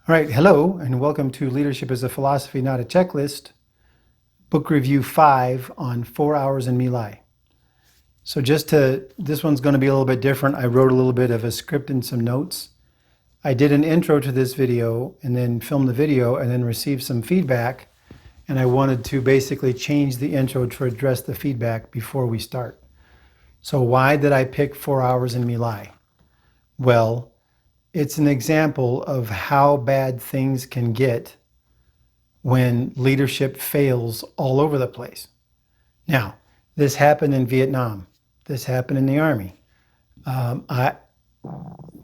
All right, hello, and welcome to Leadership as a Philosophy, Not a Checklist, Book Review 5 on 4 Hours in My Lai. So this one's going to be a little bit different. I wrote a little bit of a script and some notes. I did an intro to this video and then filmed the video and then received some feedback. And I wanted to basically change the intro to address the feedback before we start. So why did I pick 4 hours in My Lai? Well, it's an example of how bad things can get when leadership fails all over the place. Now, this happened in Vietnam. This happened in the Army.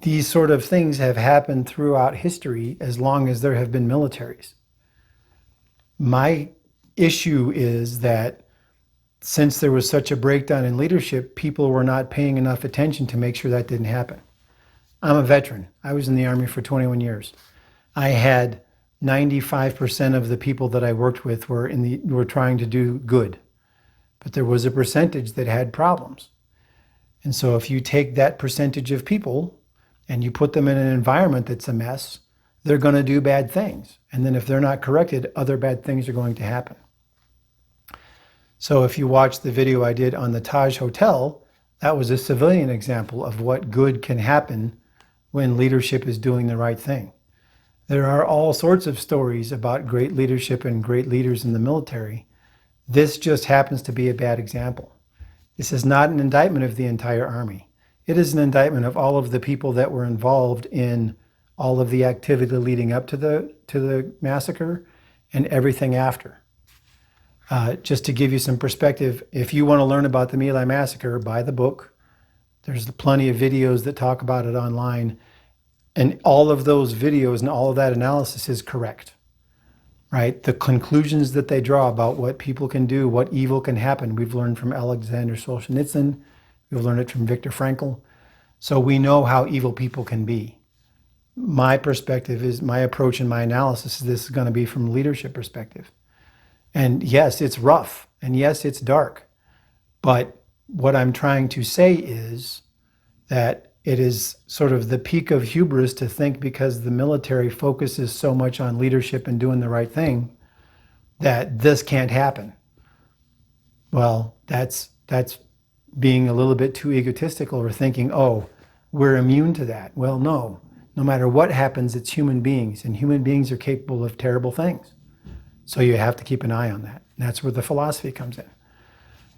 These sort of things have happened throughout history as long as there have been militaries. My issue is that since there was such a breakdown in leadership, people were not paying enough attention to make sure that didn't happen. I'm a veteran. I was in the Army for 21 years. I had 95% of the people that I worked with were trying to do good, but there was a percentage that had problems. And so if you take that percentage of people and you put them in an environment that's a mess, they're going to do bad things. And then if they're not corrected, other bad things are going to happen. So if you watch the video I did on the Taj Hotel, that was a civilian example of what good can happen when leadership is doing the right thing. There are all sorts of stories about great leadership and great leaders in the military. This just happens to be a bad example. This is not an indictment of the entire Army. It is an indictment of all of the people that were involved in all of the activity leading up to the massacre and everything after. Just to give you some perspective, if you want to learn about the My Lai massacre, buy the book. There's plenty of videos that talk about it online. And all of those videos and all of that analysis is correct, right? The conclusions that they draw about what people can do, what evil can happen, we've learned from Alexander Solzhenitsyn, we've learned it from Viktor Frankl. So we know how evil people can be. My perspective is, my approach and my analysis, this is going to be from a leadership perspective. And yes, it's rough, and yes, it's dark. But what I'm trying to say is that it is sort of the peak of hubris to think because the military focuses so much on leadership and doing the right thing that this can't happen. Well, that's being a little bit too egotistical, or thinking, oh, we're immune to that. Well, no. No matter what happens, it's human beings, and human beings are capable of terrible things. So you have to keep an eye on that. And that's where the philosophy comes in.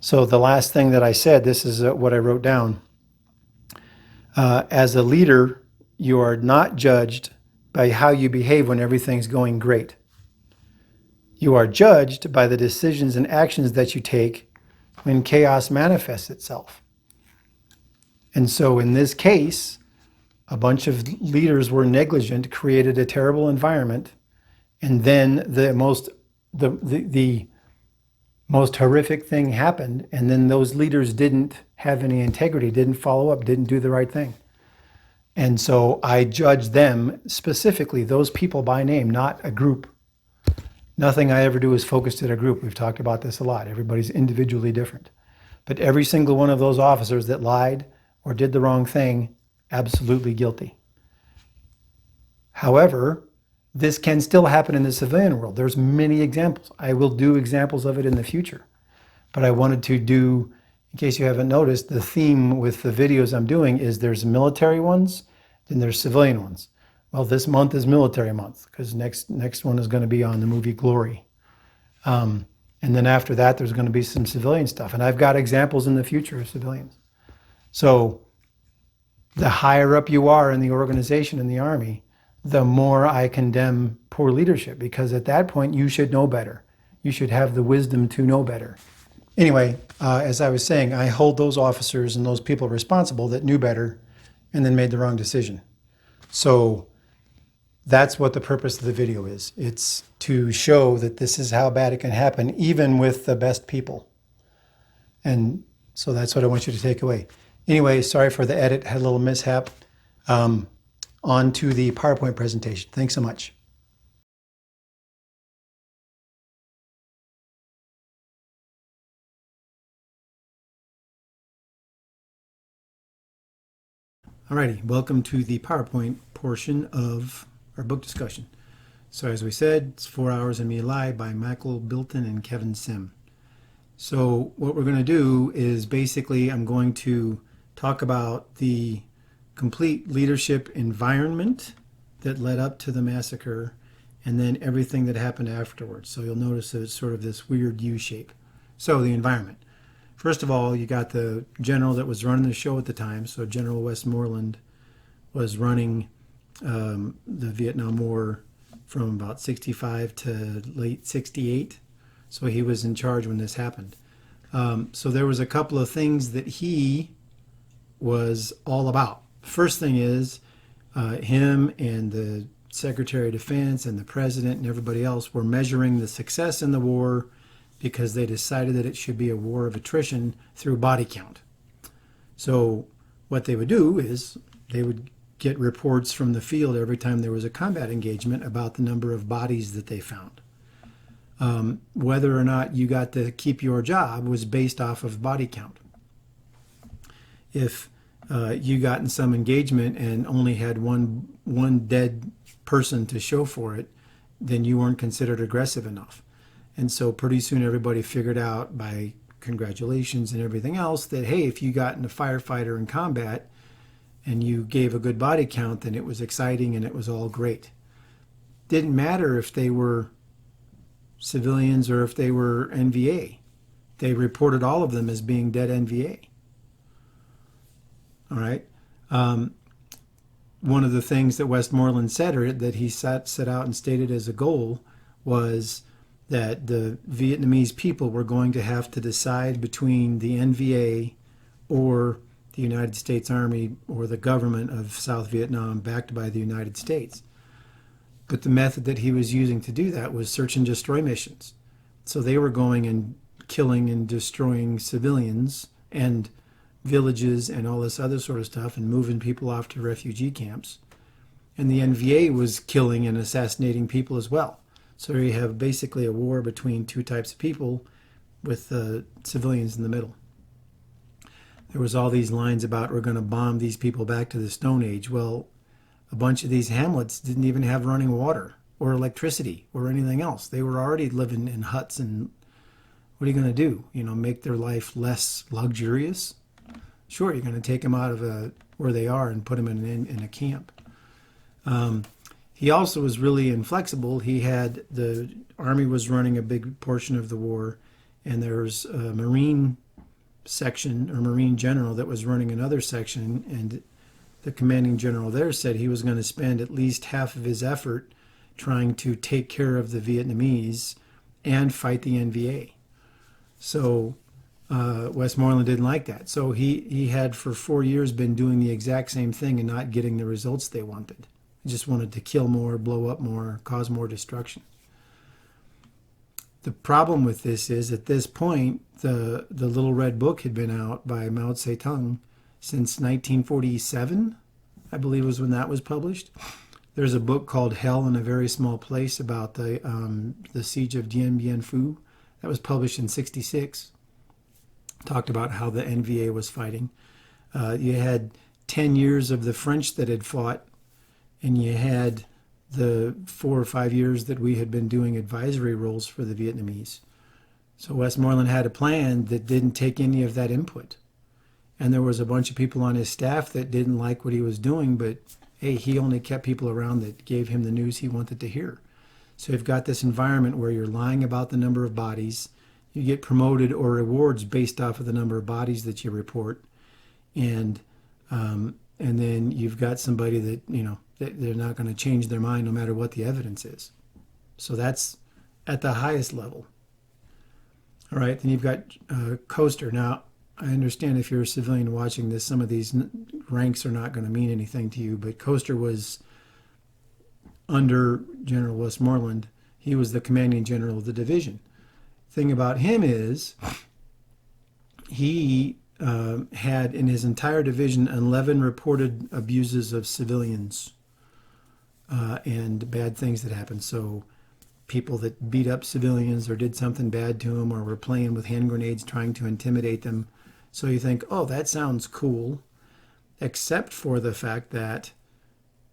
So the last thing that I said, this is what I wrote down. As a leader, you are not judged by how you behave when everything's going great. You are judged by the decisions and actions that you take when chaos manifests itself. And so in this case, a bunch of leaders were negligent, created a terrible environment, and then the most horrific thing happened, and then those leaders didn't have any integrity, didn't follow up, didn't do the right thing. And so I judge them specifically, those people by name, not a group. Nothing I ever do is focused at a group. We've talked about this a lot. Everybody's individually different. But every single one of those officers that lied or did the wrong thing, absolutely guilty. However, this can still happen in the civilian world. There's many examples. I will do examples of it in the future. But I wanted to do, in case you haven't noticed, the theme with the videos I'm doing is there's military ones, then there's civilian ones. Well, this month is military month, because next one is going to be on the movie Glory. And then after that, there's going to be some civilian stuff. And I've got examples in the future of civilians. So the higher up you are in the organization, in the Army, the more I condemn poor leadership, because at that point you should know better. You should have the wisdom to know better. Anyway, as I was saying, I hold those officers and those people responsible that knew better and then made the wrong decision. So that's what the purpose of the video is. It's to show that this is how bad it can happen, even with the best people. And so that's what I want you to take away. Anyway, sorry for the edit, had a little mishap. On to the PowerPoint presentation. Thanks so much. Alrighty, welcome to the PowerPoint portion of our book discussion. So as we said, it's 4 Hours in My Lai by Michael Bilton and Kevin Sim. So what we're going to do is basically I'm going to talk about the complete leadership environment that led up to the massacre and then everything that happened afterwards. So you'll notice it's sort of this weird U shape. So the environment. First of all, you got the general that was running the show at the time. So General Westmoreland was running the Vietnam War from about 65 to late 68. So he was in charge when this happened. So there was a couple of things that he was all about. First thing is him and the Secretary of Defense and the President and everybody else were measuring the success in the war because they decided that it should be a war of attrition through body count. So what they would do is they would get reports from the field every time there was a combat engagement about the number of bodies that they found. Whether or not you got to keep your job was based off of body count. If you got in some engagement and only had one dead person to show for it, then you weren't considered aggressive enough. And so pretty soon everybody figured out by congratulations and everything else that, hey, if you got in a firefighter in combat and you gave a good body count, then it was exciting and it was all great. Didn't matter if they were civilians or if they were NVA. They reported all of them as being dead NVA. All right. One of the things that Westmoreland said, or that he set out and stated as a goal, was that the Vietnamese people were going to have to decide between the NVA or the United States Army or the government of South Vietnam backed by the United States. But the method that he was using to do that was search and destroy missions. So they were going and killing and destroying civilians and villages and all this other sort of stuff and moving people off to refugee camps. And the NVA was killing and assassinating people as well. So you have basically a war between two types of people with civilians in the middle. There was all these lines about we're going to bomb these people back to the Stone Age. Well, a bunch of these hamlets didn't even have running water or electricity or anything else. They were already living in huts, and what are you going to do? Make their life less luxurious? Sure, you're going to take them out of where they are and put them in a camp. He also was really inflexible. The Army was running a big portion of the war, and there's a Marine section or Marine general that was running another section, and the commanding general there said he was going to spend at least half of his effort trying to take care of the Vietnamese and fight the NVA. So Westmoreland didn't like that. So he had for 4 years been doing the exact same thing and not getting the results they wanted. He just wanted to kill more, blow up more, cause more destruction. The problem with this is at this point, the Little Red Book had been out by Mao Zedong since 1947, I believe was when that was published. There's a book called Hell in a Very Small Place about the siege of Dien Bien Phu. That was published in 1966. Talked about how the NVA was fighting. You had 10 years of the French that had fought, and you had the 4 or 5 years that we had been doing advisory roles for the Vietnamese. So Westmoreland had a plan that didn't take any of that input. And there was a bunch of people on his staff that didn't like what he was doing, but hey, he only kept people around that gave him the news he wanted to hear. So you've got this environment where you're lying about the number of bodies. You get promoted or rewards based off of the number of bodies that you report. And then you've got somebody that, they're not going to change their mind no matter what the evidence is. So that's at the highest level. All right, then you've got Coaster. Now, I understand if you're a civilian watching this, some of these ranks are not going to mean anything to you, but Coaster was under General Westmoreland. He was the commanding general of the division. Thing about him is he had in his entire division 11 reported abuses of civilians and bad things that happened. So people that beat up civilians or did something bad to them or were playing with hand grenades trying to intimidate them. So you think, oh, that sounds cool, except for the fact that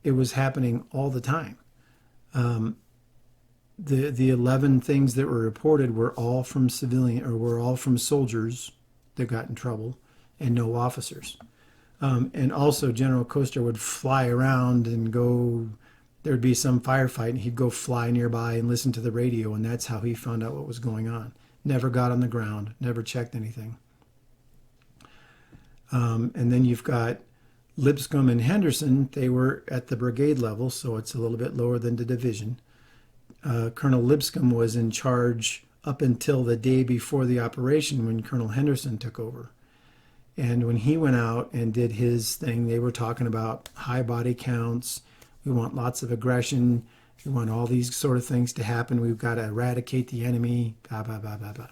it was happening all the time. The 11 things that were reported were all from civilian, or were all from soldiers that got in trouble, and no officers. And also, General Coaster would fly around and go. There'd be some firefight, and he'd go fly nearby and listen to the radio, and that's how he found out what was going on. Never got on the ground, never checked anything. And then you've got Lipscomb and Henderson. They were at the brigade level, so it's a little bit lower than the division. Colonel Lipscomb was in charge up until the day before the operation when Colonel Henderson took over. And when he went out and did his thing, they were talking about high body counts. We want lots of aggression. We want all these sort of things to happen. We've got to eradicate the enemy, blah, blah, blah, blah, blah.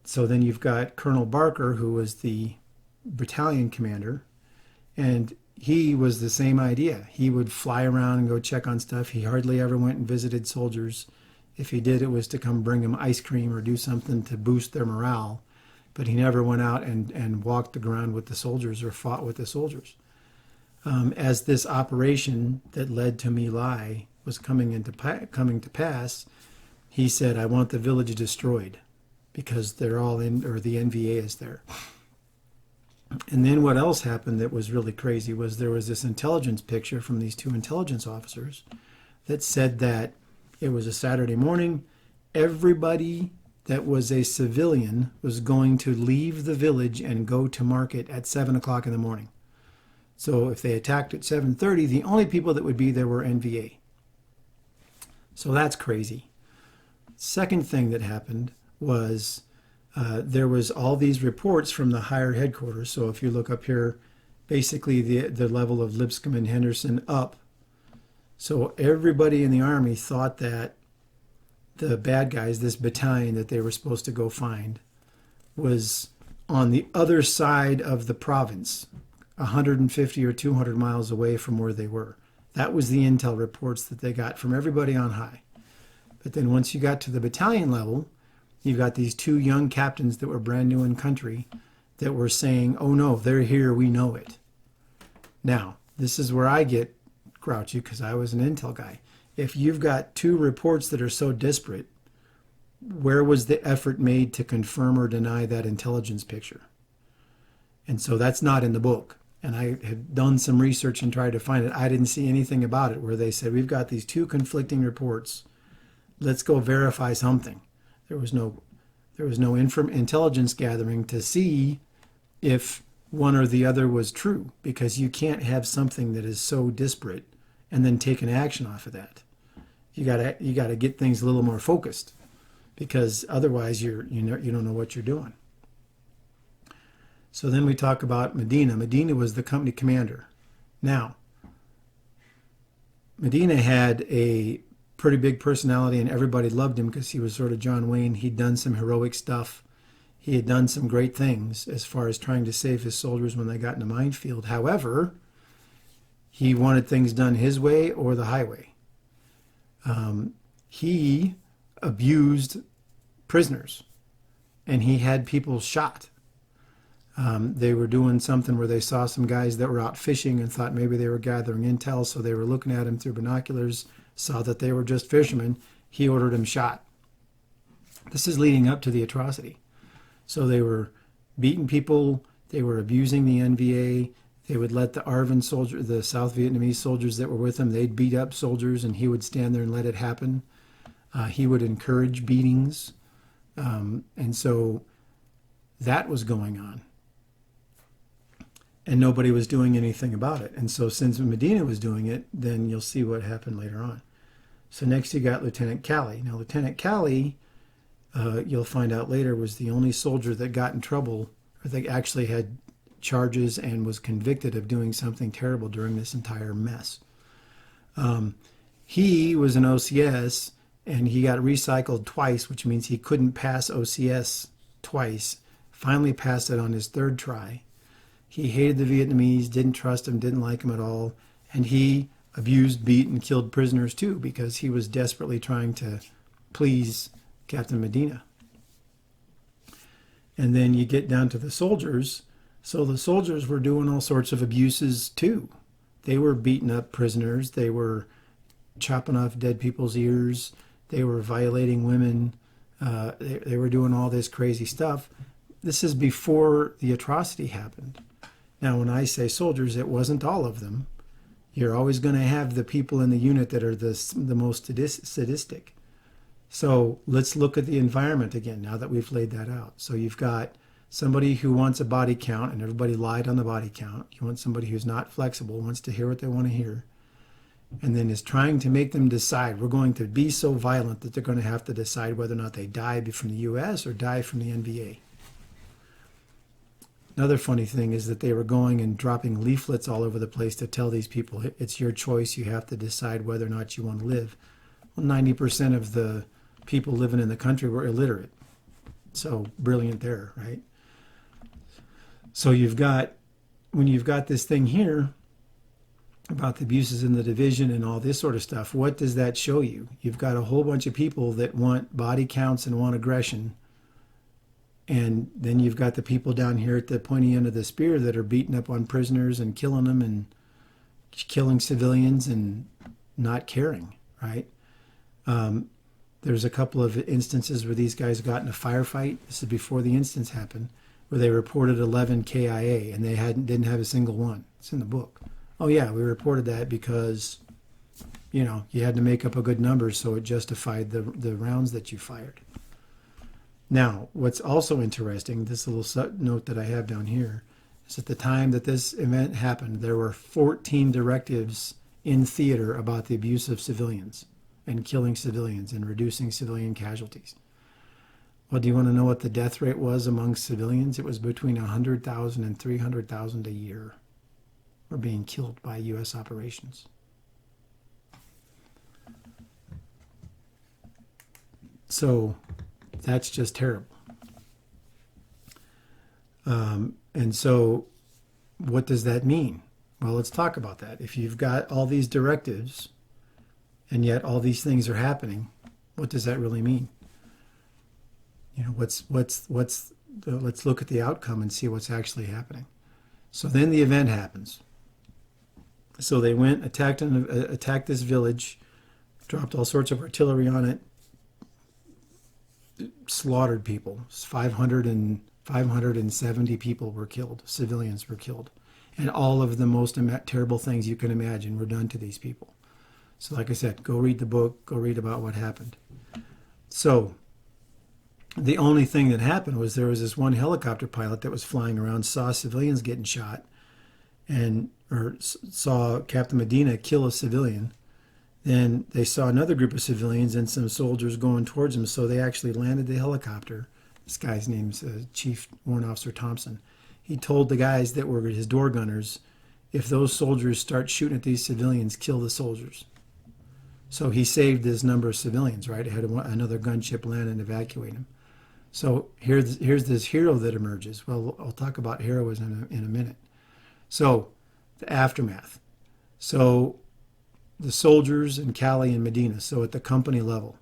So then you've got Colonel Barker, who was the battalion commander, and he was the same idea. He would fly around and go check on stuff. He hardly ever went and visited soldiers. If he did, it was to come bring them ice cream or do something to boost their morale. But he never went out and walked the ground with the soldiers or fought with the soldiers. As this operation that led to My Lai was coming to pass, he said, I want the village destroyed because they're all in, or the NVA is there. And then what else happened that was really crazy was there was this intelligence picture from these two intelligence officers that said that it was a Saturday morning. Everybody that was a civilian was going to leave the village and go to market at 7 o'clock in the morning. So if they attacked at 7:30, the only people that would be there were NVA. So that's crazy. Second thing that happened was there was all these reports from the higher headquarters. So if you look up here, basically the level of Lipscomb and Henderson up. So everybody in the Army thought that the bad guys, this battalion that they were supposed to go find, was on the other side of the province, 150 or 200 miles away from where they were. That was the intel reports that they got from everybody on high. But then once you got to the battalion level, you've got these two young captains that were brand new in country that were saying, oh no, they're here, we know it. Now, this is where I get grouchy because I was an intel guy. If you've got two reports that are so disparate, where was the effort made to confirm or deny that intelligence picture? And so that's not in the book. And I had done some research and tried to find it. I didn't see anything about it where they said, we've got these two conflicting reports. Let's go verify something. There was no intelligence gathering to see if one or the other was true, because you can't have something that is so disparate and then take an action off of that. You gotta get things a little more focused, because otherwise you don't know what you're doing. So then we talk about Medina. Medina was the company commander. Now, Medina had a pretty big personality and everybody loved him because he was sort of John Wayne. He'd done some heroic stuff. He had done some great things as far as trying to save his soldiers when they got in a minefield. However, he wanted things done his way or the highway. He abused prisoners and he had people shot. They were doing something where they saw some guys that were out fishing and thought maybe they were gathering intel, so they were looking at them through binoculars, saw that they were just fishermen. He ordered them shot. This is leading up to the atrocity. So they were beating people, they were abusing the NVA, they would let the ARVN soldiers, the South Vietnamese soldiers that were with him, they'd beat up soldiers and he would stand there and let it happen. He would encourage beatings. And so that was going on. And nobody was doing anything about it. And so since Medina was doing it, then you'll see what happened later on. So next you got Lieutenant Cali. Now Lieutenant Cali, you'll find out later, was the only soldier that got in trouble, or that actually had charges and was convicted of doing something terrible during this entire mess. He was an OCS, and he got recycled twice, which means he couldn't pass OCS twice. Finally passed it on his third try. He hated the Vietnamese, didn't trust them, didn't like them at all, and he abused, beat, and killed prisoners too, because he was desperately trying to please Captain Medina. And then you get down to the soldiers. So the soldiers were doing all sorts of abuses too. They were beating up prisoners. They were chopping off dead people's ears. They were violating women. They were doing all this crazy stuff. This is before the atrocity happened. Now, when I say soldiers, it wasn't all of them. You're always going to have the people in the unit that are the most sadistic. So let's look at the environment again now that we've laid that out. So you've got somebody who wants a body count, and everybody lied on the body count. You want somebody who's not flexible, wants to hear what they want to hear, and then is trying to make them decide, we're going to be so violent that they're going to have to decide whether or not they die from the U.S. or die from the NVA. Another funny thing is that they were going and dropping leaflets all over the place to tell these people, it's your choice, you have to decide whether or not you want to live. Well, 90% of the people living in the country were illiterate. So brilliant there, right? So when you've got this thing here about the abuses in the division and all this sort of stuff, what does that show you? You've got a whole bunch of people that want body counts and want aggression. And then you've got the people down here at the pointy end of the spear that are beating up on prisoners and killing them and killing civilians and not caring, right? There's a couple of instances where these guys got in a firefight. This is before the instance happened, where they reported 11 KIA and they didn't have a single one. It's in the book. Oh yeah, we reported that because, you had to make up a good number so it justified the rounds that you fired. Now, what's also interesting, this little note that I have down here, is at the time that this event happened, there were 14 directives in theater about the abuse of civilians and killing civilians and reducing civilian casualties. Well, do you want to know what the death rate was among civilians? It was between 100,000 and 300,000 a year were being killed by U.S. operations. So that's just terrible. And so what does that mean? Well, let's talk about that. If you've got all these directives and yet all these things are happening, what does that really mean? Let's look at the outcome and see what's actually happening. So then the event happens. So they went, attacked this village, dropped all sorts of artillery on it, slaughtered people. 570 people were killed. Civilians were killed. And all of the most terrible things you can imagine were done to these people. So like I said, go read the book, go read about what happened. So the only thing that happened was there was this one helicopter pilot that was flying around, saw civilians getting shot, or saw Captain Medina kill a civilian. Then they saw another group of civilians and some soldiers going towards them, so they actually landed the helicopter. This guy's name's Chief Warrant Officer Thompson. He told the guys that were his door gunners, if those soldiers start shooting at these civilians, kill the soldiers. So he saved this number of civilians, right? It had another gunship land and evacuate them. So here's this hero that emerges. Well, I'll talk about heroism in a minute. So the aftermath. So the soldiers in Cali and Medina, so at the company level,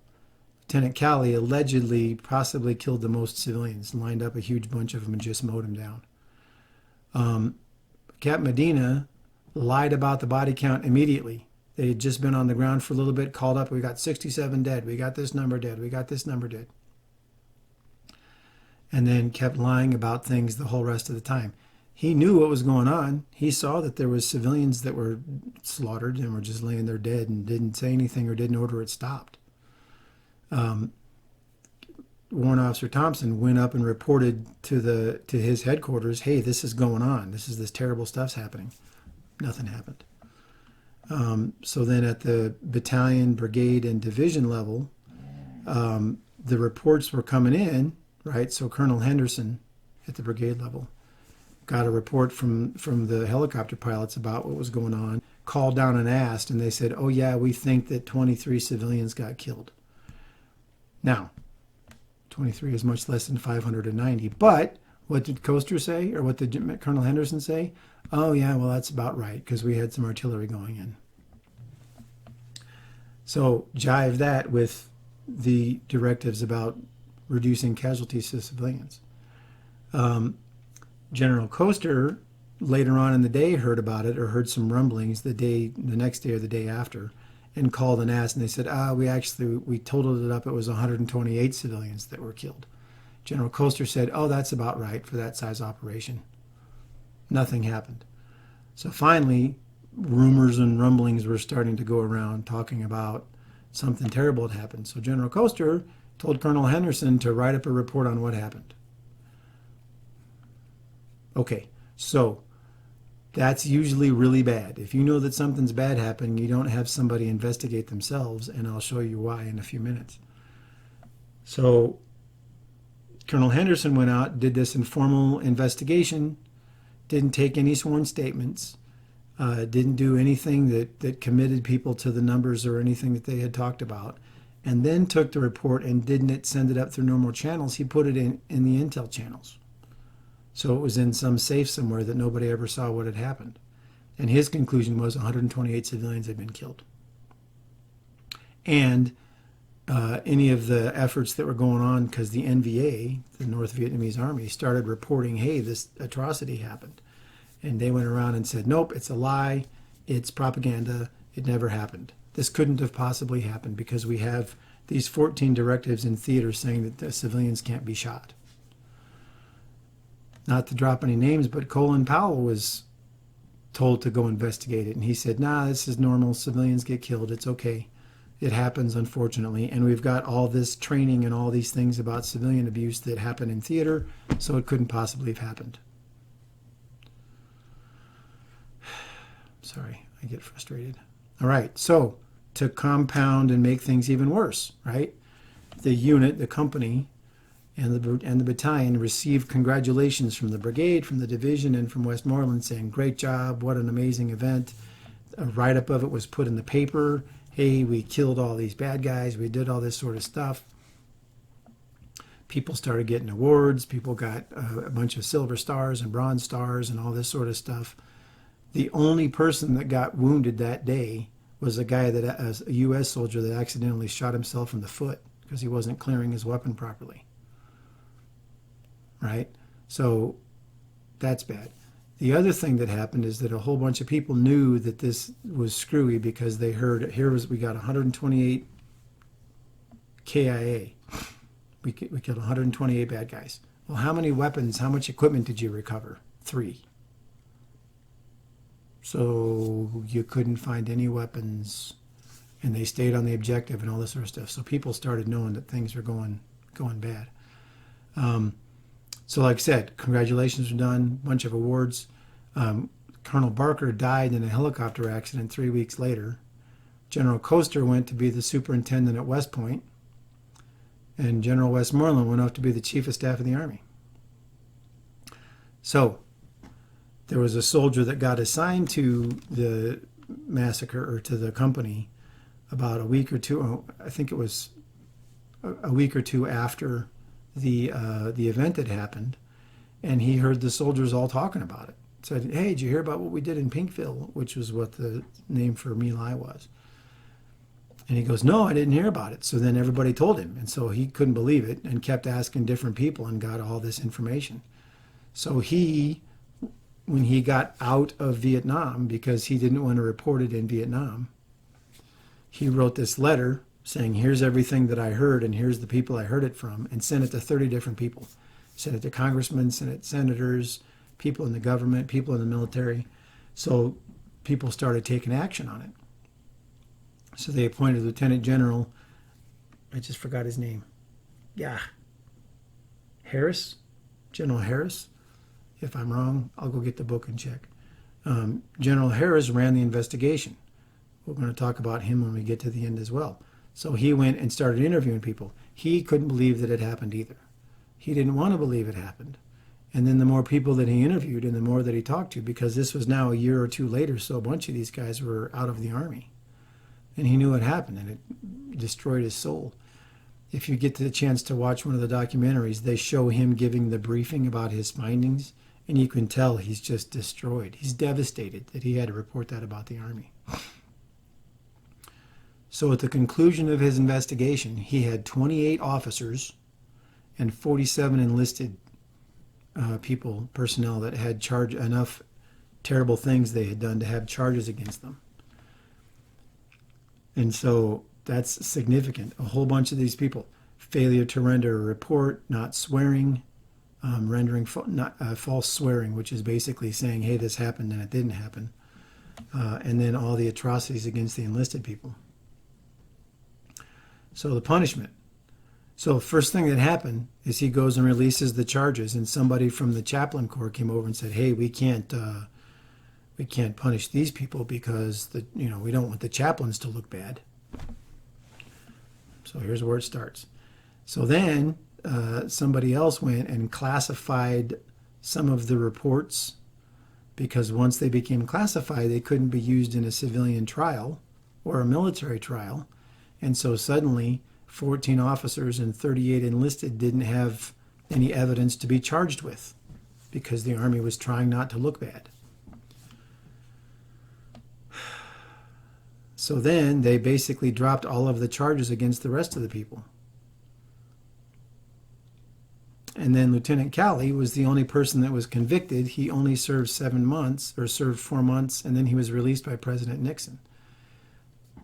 Lieutenant Cali allegedly possibly killed the most civilians, lined up a huge bunch of them and just mowed them down. Cap Medina lied about the body count immediately. They had just been on the ground for a little bit, called up, we got 67 dead, we got this number dead, we got this number dead. And then kept lying about things the whole rest of the time. He knew what was going on. He saw that there was civilians that were slaughtered and were just laying there dead and didn't say anything or didn't order it stopped. Warrant Officer Thompson went up and reported to his headquarters, hey, this is going on. This terrible stuff's happening. Nothing happened. So then at the battalion, brigade, and division level, the reports were coming in, right? So Colonel Henderson at the brigade level got a report from the helicopter pilots about what was going on, called down and asked, and they said, oh yeah, we think that 23 civilians got killed. Now, 23 is much less than 590, but what did Coaster say, or what did Colonel Henderson say? Oh yeah, well that's about right, because we had some artillery going in. So jive that with the directives about reducing casualties to civilians. General Coaster later on in the day heard about it or heard some rumblings the next day or the day after, and called and asked, and they said, we totaled it up. It was 128 civilians that were killed. General Coaster said, oh, that's about right for that size operation. Nothing happened. So finally, rumors and rumblings were starting to go around talking about something terrible had happened. So General Coaster told Colonel Henderson to write up a report on what happened. Okay, so that's usually really bad. If you know that something's bad happened, you don't have somebody investigate themselves, and I'll show you why in a few minutes. So Colonel Henderson went out, did this informal investigation, didn't take any sworn statements, didn't do anything that committed people to the numbers or anything that they had talked about, and then took the report and didn't send it up through normal channels. He put it in the intel channels. So it was in some safe somewhere that nobody ever saw what had happened. And his conclusion was 128 civilians had been killed. And any of the efforts that were going on, because the NVA, the North Vietnamese Army, started reporting, hey, this atrocity happened. And they went around and said, nope, it's a lie, it's propaganda, it never happened. This couldn't have possibly happened because we have these 14 directives in theater saying that the civilians can't be shot. Not to drop any names, but Colin Powell was told to go investigate it. And he said, nah, this is normal. Civilians get killed. It's okay. It happens, unfortunately. And we've got all this training and all these things about civilian abuse that happen in theater, so it couldn't possibly have happened. Sorry, I get frustrated. All right, so to compound and make things even worse, right? The unit, the company, and the battalion received congratulations from the brigade, from the division, and from Westmoreland saying, great job, what an amazing event. A write-up of it was put in the paper. Hey, we killed all these bad guys. We did all this sort of stuff. People started getting awards. People got a bunch of silver stars and bronze stars and all this sort of stuff. The only person that got wounded that day was a guy a U.S. soldier that accidentally shot himself in the foot because he wasn't clearing his weapon properly. Right? So that's bad. The other thing that happened is that a whole bunch of people knew that this was screwy because they heard, we got 128 KIA. We killed 128 bad guys. Well, how many weapons, how much equipment did you recover? 3. So you couldn't find any weapons, and they stayed on the objective and all this sort of stuff. So people started knowing that things were going bad. So like I said, congratulations were done, bunch of awards. Colonel Barker died in a helicopter accident 3 weeks later. General Coaster went to be the superintendent at West Point, and General Westmoreland went off to be the chief of staff of the Army. So there was a soldier that got assigned to the massacre, or to the company, about a week or two, I think it was a week or two after the event had happened, and he heard the soldiers all talking about it. Said, hey, did you hear about what we did in Pinkville, which was what the name for My Lai was? And he goes, no, I didn't hear about it. So then everybody told him, and so he couldn't believe it and kept asking different people and got all this information. So when he got out of Vietnam, because he didn't want to report it in Vietnam, he wrote this letter saying, here's everything that I heard, and here's the people I heard it from, and sent it to 30 different people. Sent it to congressmen, sent it to senators, people in the government, people in the military. So people started taking action on it. So they appointed Lieutenant General, I just forgot his name. Yeah. Harris? General Harris? If I'm wrong, I'll go get the book and check. General Harris ran the investigation. We're going to talk about him when we get to the end as well. So he went and started interviewing people. He couldn't believe that it happened either. He didn't want to believe it happened. And then the more people that he interviewed and the more that he talked to, because this was now a year or two later, so a bunch of these guys were out of the Army. And he knew what happened, and it destroyed his soul. If you get the chance to watch one of the documentaries, they show him giving the briefing about his findings, and you can tell he's just destroyed. He's devastated that he had to report that about the Army. So at the conclusion of his investigation, he had 28 officers and 47 enlisted personnel that had enough terrible things they had done to have charges against them. And so that's significant. A whole bunch of these people, failure to render a report, not swearing, rendering false swearing, which is basically saying, hey, this happened and it didn't happen. And then all the atrocities against the enlisted people. So the punishment. So first thing that happened is he goes and releases the charges, and somebody from the chaplain corps came over and said, hey, we can't punish these people because we don't want the chaplains to look bad. So here's where it starts. So then somebody else went and classified some of the reports, because once they became classified, they couldn't be used in a civilian trial or a military trial. And so suddenly 14 officers and 38 enlisted didn't have any evidence to be charged with because the Army was trying not to look bad. So then they basically dropped all of the charges against the rest of the people. And then Lieutenant Cali was the only person that was convicted. He only served 7 months, or served 4 months, and then he was released by President Nixon.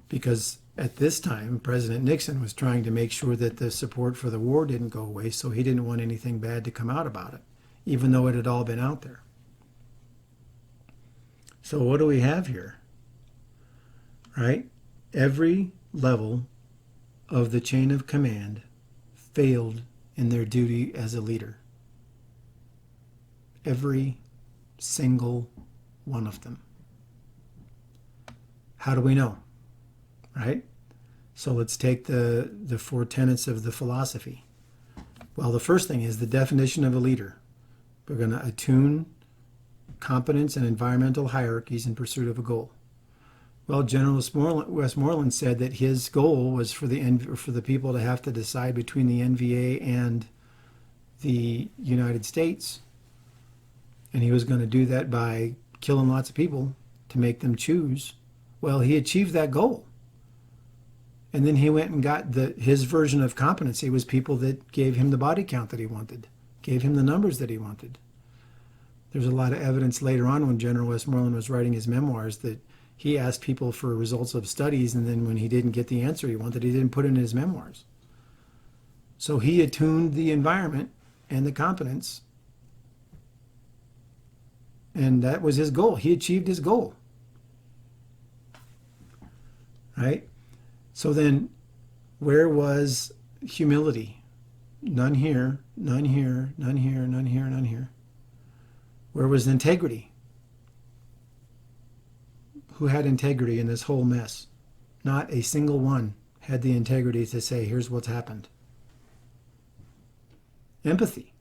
Because at this time, President Nixon was trying to make sure that the support for the war didn't go away, so he didn't want anything bad to come out about it, even though it had all been out there. So what do we have here? Right? Every level of the chain of command failed in their duty as a leader. Every single one of them. How do we know? Right? So let's take the 4 tenets of the philosophy. Well, the first thing is the definition of a leader. We're going to attune competence and environmental hierarchies in pursuit of a goal. Well, General Westmoreland said that his goal was for the people to have to decide between the NVA and the United States. And he was going to do that by killing lots of people to make them choose. Well, he achieved that goal. And then he went and got his version of competency was people that gave him the body count that he wanted, gave him the numbers that he wanted. There's a lot of evidence later on when General Westmoreland was writing his memoirs that he asked people for results of studies, and then when he didn't get the answer he wanted, he didn't put it in his memoirs. So he attuned the environment and the competence, and that was his goal. He achieved his goal. Right? So then, where was humility? None here, none here, none here, none here, none here. Where was integrity? Who had integrity in this whole mess? Not a single one had the integrity to say, here's what's happened. Empathy.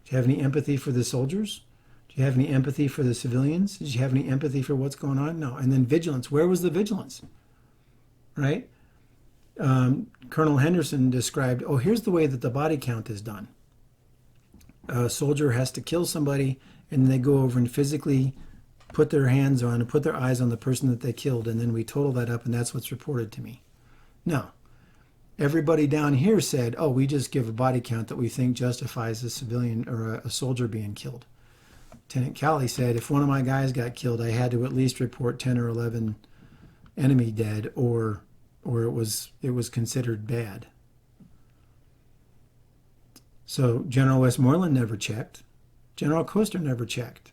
Do you have any empathy for the soldiers? Do you have any empathy for the civilians? Did you have any empathy for what's going on? No. And then vigilance. Where was the vigilance? Right? Colonel Henderson described, here's the way that the body count is done. A soldier has to kill somebody, and they go over and physically put their hands on and put their eyes on the person that they killed, and then we total that up, and that's what's reported to me. No. Everybody down here said, we just give a body count that we think justifies a civilian or a soldier being killed. Lieutenant Cali said, if one of my guys got killed, I had to at least report 10 or 11 enemy dead, or it was considered bad. So General Westmoreland never checked. General Custer never checked.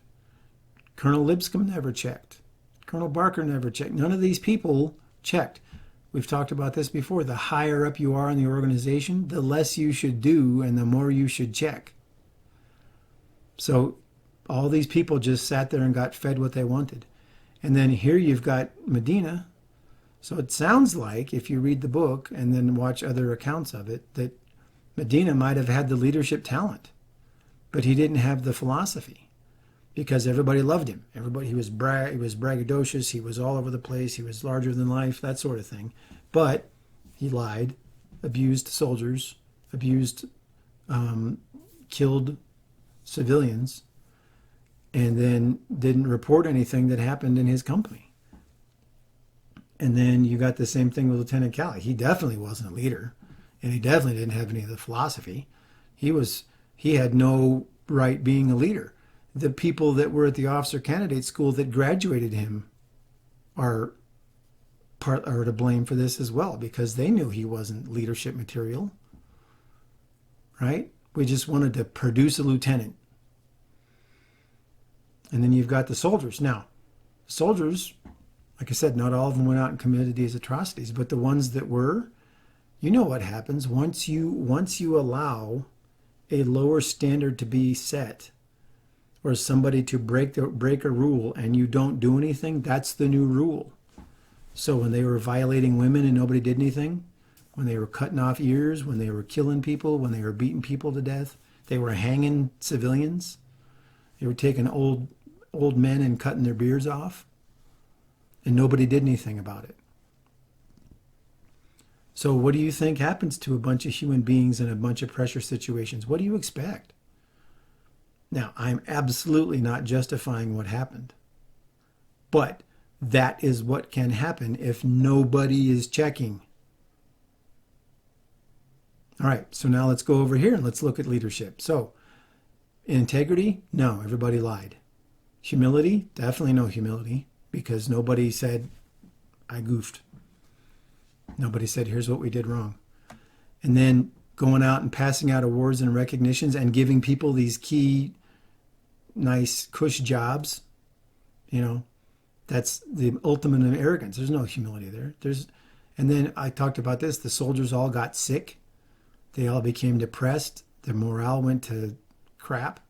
Colonel Lipscomb never checked. Colonel Barker never checked. None of these people checked. We've talked about this before. The higher up you are in the organization, the less you should do and the more you should check. So all these people just sat there and got fed what they wanted. And then here you've got Medina. So it sounds like, if you read the book and then watch other accounts of it, that Medina might have had the leadership talent, but he didn't have the philosophy. Because everybody loved him. He was braggadocious. He was all over the place. He was larger than life, that sort of thing. But he lied, abused soldiers, killed civilians, and then didn't report anything that happened in his company. And then you got the same thing with Lieutenant Cali. He definitely wasn't a leader, and he definitely didn't have any of the philosophy. He had no right being a leader. the people that were at the officer candidate school that graduated him are to blame for this as well, because they knew he wasn't leadership material, right? We just wanted to produce a lieutenant. And then you've got the soldiers. Now, soldiers, like I said, not all of them went out and committed these atrocities, but the ones that were, you know what happens once you allow a lower standard to be set, or somebody to break a rule and you don't do anything. That's the new rule. So when they were violating women and nobody did anything, when they were cutting off ears, when they were killing people, when they were beating people to death, they were hanging civilians, they were taking old men and cutting their beards off, and nobody did anything about it. So what do you think happens to a bunch of human beings in a bunch of pressure situations? What do you expect? Now, I'm absolutely not justifying what happened, but that is what can happen if nobody is checking. All right, so now let's go over here and let's look at leadership. So, integrity? No, everybody lied. Humility? Definitely no humility, because nobody said, I goofed. Nobody said, here's what we did wrong. And then going out and passing out awards and recognitions and giving people these key, nice, cush jobs, that's the ultimate of arrogance. There's no humility there. And then I talked about this. The soldiers all got sick. They all became depressed. Their morale went to crap.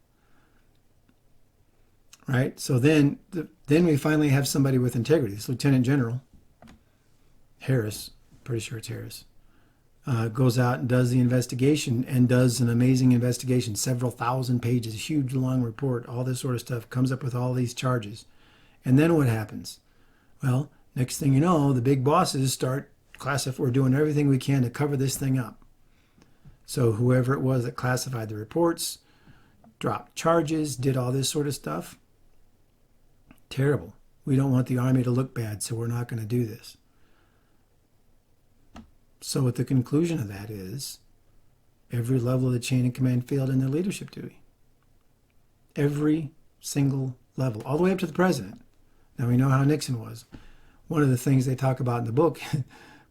Right? So then we finally have somebody with integrity. This Lieutenant General Harris, pretty sure it's Harris, goes out and does the investigation, and does an amazing investigation, several thousand pages, huge long report, all this sort of stuff, comes up with all these charges. And then what happens? Well, next thing you know, the big bosses start we're doing everything we can to cover this thing up. So whoever it was that classified the reports, dropped charges, did all this sort of stuff. Terrible. We don't want the Army to look bad, so we're not going to do this. So what the conclusion of that is, every level of the chain of command failed in their leadership duty. Every single level, all the way up to the president. Now we know how Nixon was. One of the things they talk about in the book,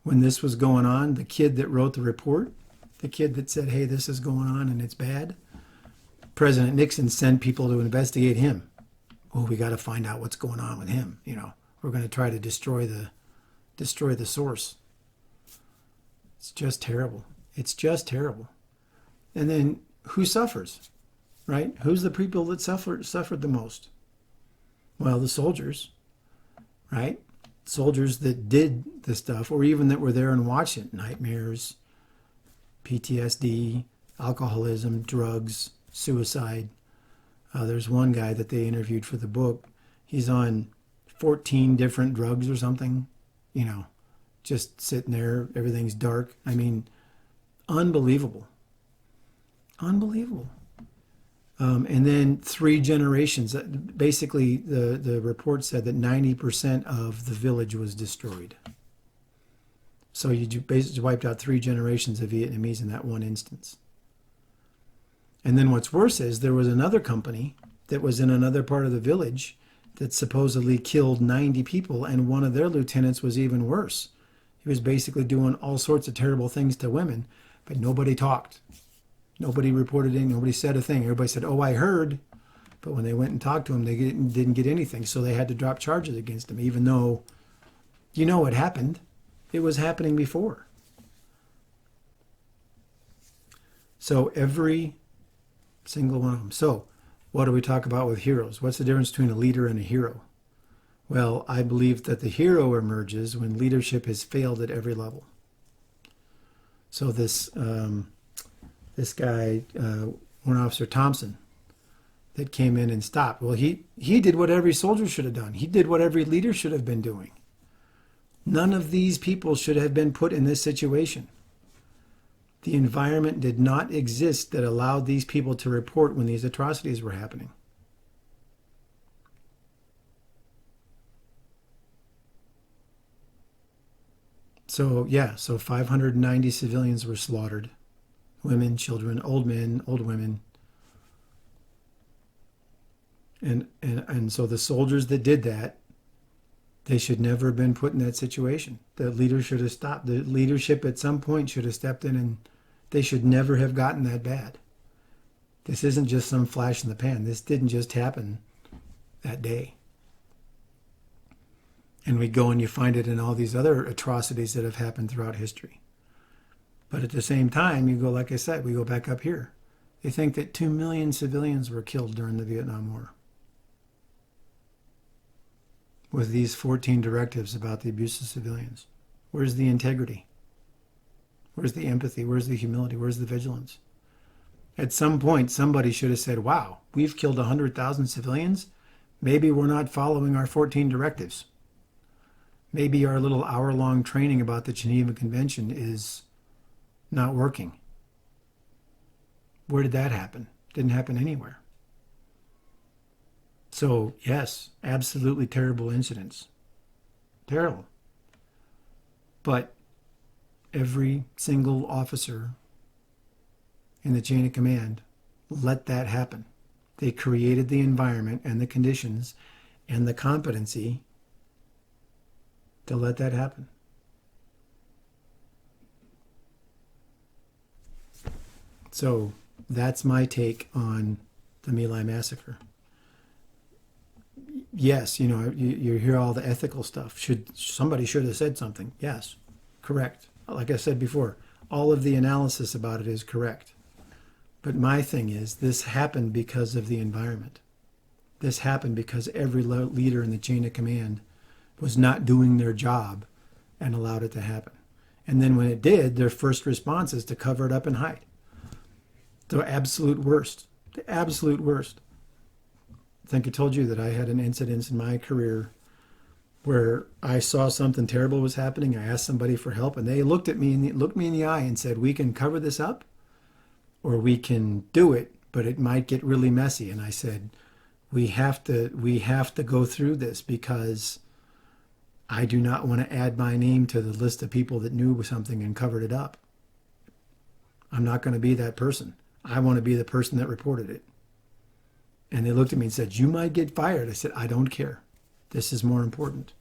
when this was going on, the kid that wrote the report, the kid that said, hey, this is going on and it's bad, President Nixon sent people to investigate him. Oh, we got to find out what's going on with him. We're going to try to destroy the source. It's just terrible. It's just terrible. And then who suffers, right? Who's the people that suffered the most? Well, the soldiers, right? Soldiers that did the stuff, or even that were there and watched it. Nightmares, PTSD, alcoholism, drugs, suicide. There's one guy that they interviewed for the book. He's on 14 different drugs or something, just sitting there. Everything's dark. I mean, unbelievable. Unbelievable. And then 3 generations. Basically, the report said that 90% of the village was destroyed. So you basically wiped out 3 generations of Vietnamese in that one instance. And then what's worse is there was another company that was in another part of the village that supposedly killed 90 people, and one of their lieutenants was even worse. He was basically doing all sorts of terrible things to women, but nobody talked. Nobody reported anything. Nobody said a thing. Everybody said, oh, I heard. But when they went and talked to him, they didn't get anything. So they had to drop charges against him, even though you know what happened. It was happening before. So every single one of them. So what do we talk about with heroes? What's the difference between a leader and a hero? Well, I believe that the hero emerges when leadership has failed at every level. So this guy, Warrant Officer Thompson, that came in and stopped. Well, he did what every soldier should have done. He did what every leader should have been doing. None of these people should have been put in this situation. The environment did not exist that allowed these people to report when these atrocities were happening. So 590 civilians were slaughtered. Women, children, old men, old women. And so the soldiers that did that, they should never have been put in that situation. The leader should have stopped. The leadership at some point should have stepped in, and they should never have gotten that bad. This isn't just some flash in the pan. This didn't just happen that day. And we go and you find it in all these other atrocities that have happened throughout history. But at the same time, you go, like I said, we go back up here. They think that 2 million civilians were killed during the Vietnam War, with these 14 directives about the abuse of civilians. Where's the integrity? Where's the empathy? Where's the humility? Where's the vigilance? At some point, somebody should have said, wow, we've killed 100,000 civilians. Maybe we're not following our 14 directives. Maybe our little hour-long training about the Geneva Convention is not working. Where did that happen? Didn't happen anywhere. So, yes, absolutely terrible incidents. Terrible. But every single officer in the chain of command let that happen. They created the environment and the conditions and the competency to let that happen. So that's my take on the My Lai massacre. Yes, you hear all the ethical stuff. Somebody should have said something. Yes, correct. Like I said before, all of the analysis about it is correct. But my thing is, this happened because of the environment. This happened because every leader in the chain of command was not doing their job and allowed it to happen. And then when it did, their first response is to cover it up and hide. The absolute worst. The absolute worst. I think I told you that I had an incident in my career where I saw something terrible was happening. I asked somebody for help, and they looked me in the eye and said, we can cover this up, or we can do it, but it might get really messy. And I said, we have to go through this, because I do not want to add my name to the list of people that knew something and covered it up. I'm not going to be that person. I want to be the person that reported it. And they looked at me and said, you might get fired. I said, I don't care. This is more important.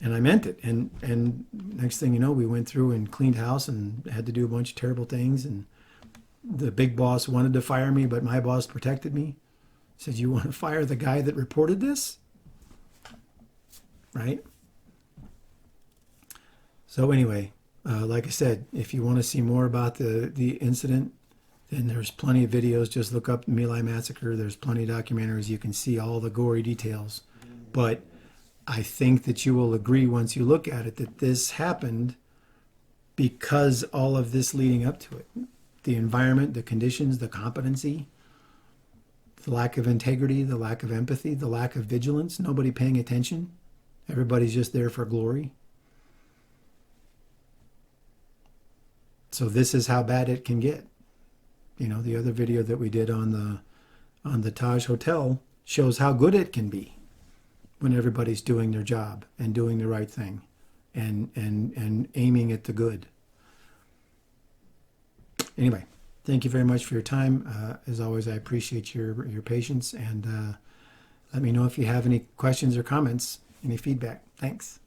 And I meant it. And next thing you know, we went through and cleaned house and had to do a bunch of terrible things. And the big boss wanted to fire me, but my boss protected me. Said, you want to fire the guy that reported this? Right? So anyway, like I said, if you want to see more about the incident, then there's plenty of videos. Just look up My Lai massacre. There's plenty of documentaries. You can see all the gory details. But I think that you will agree once you look at it that this happened because all of this leading up to it. The environment, the conditions, the competency, the lack of integrity, the lack of empathy, the lack of vigilance, nobody paying attention. Everybody's just there for glory. So this is how bad it can get. The other video that we did on the Taj Hotel shows how good it can be when everybody's doing their job and doing the right thing and aiming at the good. Anyway, thank you very much for your time. As always, I appreciate your patience, and let me know if you have any questions or comments, any feedback. Thanks.